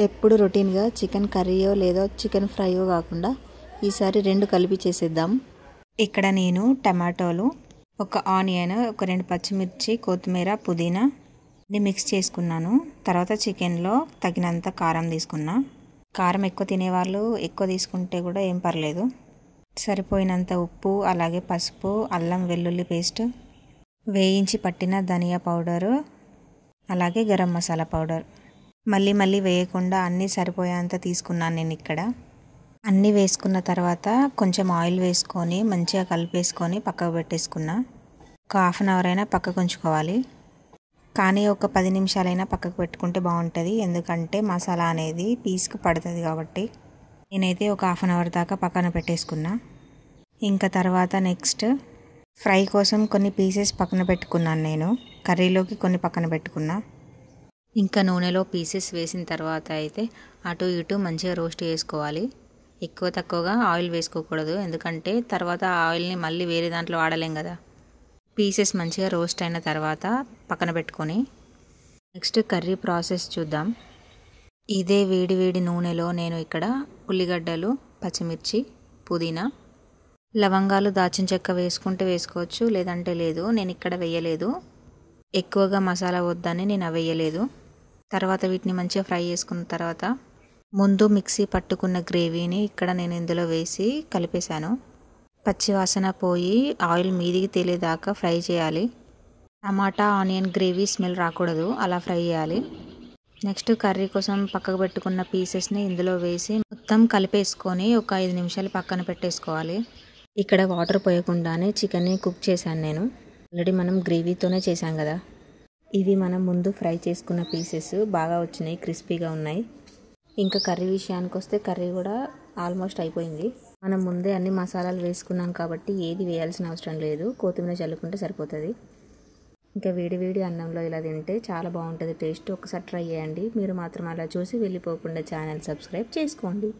ఎప్పుడు రొటీన్గా చికెన్ కర్రీయో లేదా చికెన్ ఫ్రైయో కాకుండా ఈసారి రెండు కలిపి చేసేద్దాం. ఇక్కడ నేను టమాటోలు, ఒక ఆనియన్, ఒక 2 పచ్చిమిర్చి, కొత్తిమీర, పుదీనా మిక్స్ చేసుకున్నాను. తర్వాత చికెన్లో తగినంత కారం తీసుకున్నా. కారం ఎక్కువ తినేవాళ్ళు ఎక్కువ తీసుకుంటే కూడా ఏం పర్లేదు. సరిపోయినంత ఉప్పు, అలాగే పసుపు, అల్లం వెల్లుల్లి పేస్ట్, వేయించి పట్టిన ధనియా పౌడరు, అలాగే గరం మసాలా పౌడర్. మళ్ళీ వేయకుండా అన్నీ సరిపోయేంత తీసుకున్నాను నేను ఇక్కడ. అన్నీ వేసుకున్న తర్వాత కొంచెం ఆయిల్ వేసుకొని మంచిగా కలిపేసుకొని పక్కకు పెట్టేసుకున్నా. ఒక హాఫ్ అన్ అవర్ అయినా పక్కకు ఉంచుకోవాలి, కానీ ఒక 10 నిమిషాలైనా పక్కకు పెట్టుకుంటే బాగుంటుంది. ఎందుకంటే మసాలా అనేది పీస్కి పడుతుంది కాబట్టి. నేనైతే ఒక హాఫ్ అన్ అవర్ దాకా పక్కన పెట్టేసుకున్నా. ఇంకా తర్వాత నెక్స్ట్ ఫ్రై కోసం కొన్ని పీసెస్ పక్కన పెట్టుకున్నాను నేను. కర్రీలోకి కొన్ని పక్కన పెట్టుకున్నా. ఇంకా నూనెలో పీసెస్ వేసిన తర్వాత అయితే అటు ఇటు మంచిగా రోస్ట్ చేసుకోవాలి. ఎక్కువ తక్కువగా ఆయిల్ వేసుకోకూడదు, ఎందుకంటే తర్వాత ఆయిల్ని మళ్ళీ వేరే దాంట్లో వాడలేం కదా. పీసెస్ మంచిగా రోస్ట్ అయిన తర్వాత పక్కన పెట్టుకొని నెక్స్ట్ కర్రీ ప్రాసెస్ చూద్దాం. ఇదే వేడి నూనెలో నేను ఇక్కడ ఉల్లిగడ్డలు, పచ్చిమిర్చి, పుదీనా, లవంగాలు, దాల్చిన చెక్క వేసుకుంటే వేసుకోవచ్చు, లేదంటే లేదు. నేను ఇక్కడ వేయలేదు, ఎక్కువగా మసాలా వద్దని నేను వేయలేదు. తర్వాత వీటిని మంచిగా ఫ్రై చేసుకున్న తర్వాత ముందు మిక్సీ పట్టుకున్న గ్రేవీని ఇక్కడ నేను ఇందులో వేసి కలిపేశాను. పచ్చివాసన పోయి ఆయిల్ మీదికి తేలేదాకా ఫ్రై చేయాలి. టమాటా ఆనియన్ గ్రేవీ స్మెల్ రాకూడదు, అలా ఫ్రై చేయాలి. నెక్స్ట్ కర్రీ కోసం పక్కకు పెట్టుకున్న పీసెస్ని ఇందులో వేసి మొత్తం కలిపేసుకొని ఒక 5 నిమిషాలు పక్కన పెట్టేసుకోవాలి. ఇక్కడ వాటర్ పోయకుండానే చికెన్ని కుక్ చేశాను నేను. ఆల్రెడీ మనం గ్రేవీతోనే చేశాం కదా. ఇవి మనం ముందు ఫ్రై చేసుకున్న పీసెస్ బాగా వచ్చినాయి, క్రిస్పీగా ఉన్నాయి. ఇంకా కర్రీ విషయానికి వస్తే కర్రీ కూడా ఆల్మోస్ట్ అయిపోయింది. మనం ముందే అన్ని మసాలాలు వేసుకున్నాం కాబట్టి ఏది వేయాల్సిన అవసరం లేదు, కొత్తిమీర చల్లుకుంటే సరిపోతుంది. ఇంకా వేడి అన్నంలో ఇలా తింటే చాలా బాగుంటుంది టేస్ట్. ఒకసారి ట్రై చేయండి. మీరు మాత్రం అలా చూసి వెళ్ళిపోకుండా ఛానల్ సబ్స్క్రైబ్ చేసుకోండి.